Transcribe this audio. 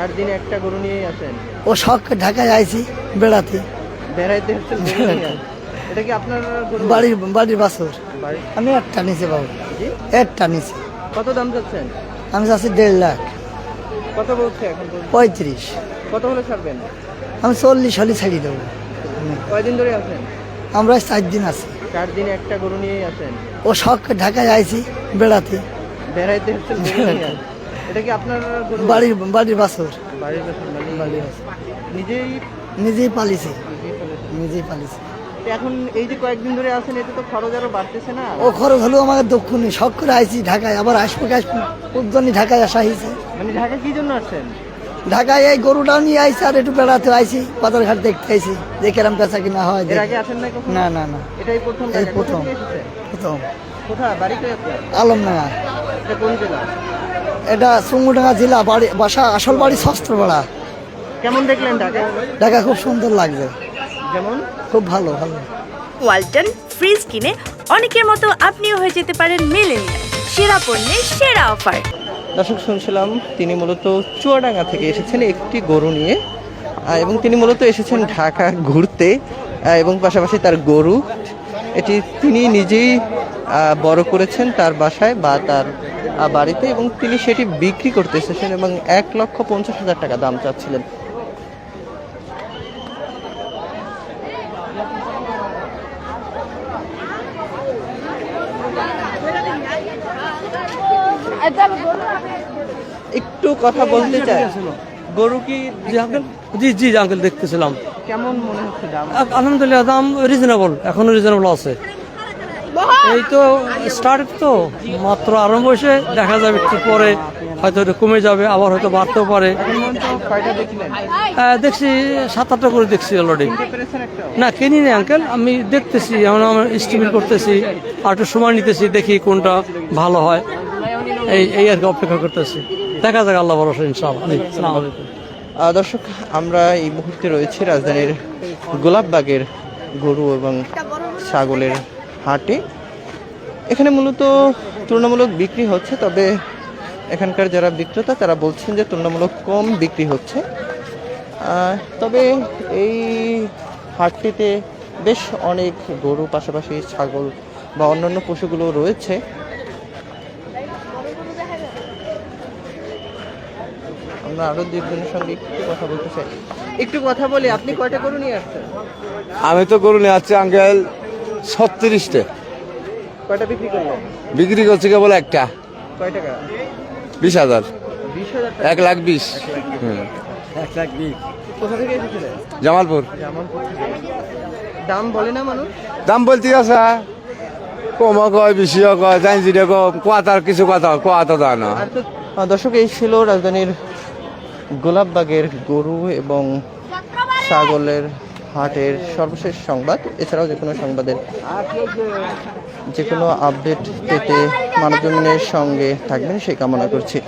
চার দিনে একটা গরু নিয়েই আসেন? ও শখ ঢাকায় আইছি বেড়াতে। বেড়াইতে হচ্ছেন গরু নিয়ে? এটা কি আপনার গরু? বাড়ির বাছুর। বাড়ি? আমি একটা নিছি বাবু, জি? একটা নিছি। কত দাম যাচ্ছেন? আমি চাচ্ছি 1.5 লাখ। কত বলছে এখন পর্যন্ত? 35। কত হলে ছাড়বেন? আমি 40 হলে ছাড়িয়ে দেবো। কয়দিন ধরে আসেন? আমরা 4 দিন আছি। 4 দিনে একটা গরু নিয়েই আসেন? ও শখ ঢাকায় আইছি বেড়াতে। বেড়াইতে হচ্ছেন গরু নিয়ে? এটা কি আপনার গরু? বাড়ির বাছুর। বাড়ির বাছুর মানে বাড়ির বাছুর। নিজেই নিজেই পালিছি। নিজেই ফেলেছেন? নিজেই পালিছি। তো এখন এই যে কয়েকদিন ধরে আছেন, এতে তো খরচ আরো বাড়তেছে না? ও খরচ হলেও আমাকে দক্ষিণে শখ করে আইছি ঢাকায়, আবার আসবো উদ্যানি ঢাকায় আসা হয়েছে। মানে ঢাকা কি জন্য আসছেন? ঢাকায় এই গরুটা নিয়ে আইছি আর একটু বেড়াতে আইছি, বাজার ঘাট দেখতে আইছি যে কেরাম বেচা কিনা হয়। এর আগে আসেন নাই কখনো? না না না, এটাই প্রথম? এই ঢাকা? প্রথম। কোথা থেকে এসেছেন? প্রথম। কোথায় বাড়ি কই আপনার? আলমডাঙ্গা। এটা কোন জেলা? এটা চুঙ্গুডাঙ্গা জেলা, বাসা আসল বাড়ি শস্ত্রপাড়া। কেমন দেখলেন ঢাকা? ঢাকা খুব সুন্দর লাগছে, যেমন? খুব ভালো ভালো। ওয়ালটন ফ্রিজ কিনে অনেকের মতো আপনিও হয়ে যেতে পারেন মিলেনিয়াল। সেরা পণ্যের সেরা অফার। দর্শক, শুনছিলাম তিনি মূলত চুয়াডাঙ্গা থেকে এসেছেন একটি গরু নিয়ে, এবং তিনি মূলত এসেছেন ঢাকা ঘুরতে, এবং পাশাপাশি তার গরু এটি তিনি নিজেই বড় করেছেন তার বাসায় বা তার বাড়িতে, এবং তিনি সেটি বিক্রি করতে এসেছেন এবং 1,50,000 টাকা দাম চাচ্ছিলেন। একটু কথা বলতে চাই, গরু কি জি আঙ্কেল, জি আঙ্কেল দেখতেছিলাম। কেমন মনে হচ্ছে দাম? আলহামদুলিল্লাহ দাম রিজনেবল, এখনো রিজনেবল আছে। এই তো স্টার্ট, তো মাত্র আরম্ভ হয়েছে, দেখা যাবে একটু পরে হয়তো একটু কমে যাবে, আবার হয়তো বাড়তেও পারে। এখন পর্যন্ত কয়টা দেখলেন? দেখছি 7-8টা করে দেখছি অলরেডি। কিনতে পেরেছেন একটাও? না কিনি নি আঙ্কেল, আমি দেখতেছি, এখন আমি এস্টিমেট করতেছি, আর একটু সময় নিতেছি, দেখি কোনটা ভালো হয়, এই আর কি অপেক্ষা করতেছি। দেখা যাক, আল্লাহ ভরসা, ইনশাআল্লাহ। আসসালামু আলাইকুম। দর্শক, আমরা এই মুহূর্তে রয়েছি রাজধানীর গোলাপবাগের গরু এবং ছাগলের হাটে। এখানে মূলত তুলনামূলক বিক্রি হচ্ছে, তবে এখানকার যারা বিক্রেতা তারা বলছেন যে তুলনামূলক কম বিক্রি হচ্ছে। তবে এই হাটটিতে বেশ অনেক গরু, পাশাপাশি ছাগল বা অন্যান্য পশুগুলো রয়েছে। আমরা আরো দুজনের সঙ্গে একটু কথা বলতে চাই। একটু কথা বলি, আপনি কয়টা গরু নিয়ে আসছেন? আমি তো গরু নিয়ে আসছি আঙ্কেল 36টে। কয়টা বিক্রি করলেন? বিক্রি করছি কেবল একটা। কয় টাকা? 20,000। 20,000 টাকা? 1,20,000। 1,20,000। কোথা থেকে এসেছিলেন? জামালপুর। জামালপুর থেকে। দাম বলে না মানুষ? দাম বলতে আছে, কমও কয় বেশিও কয়, জানি যেটা কোয়াতার কিছু কথা কোয়াতা দেয় না। আর তো দর্শক, এই ছিল রাজধানীর গোলাপবাগের গরু এবং ছাগলের হাটের সর্বশেষ সংবাদ। এছাড়াও যে কোনো আপডেট পেতে মানবজমিনের সঙ্গে থাকবেন সেই কামনা করছি।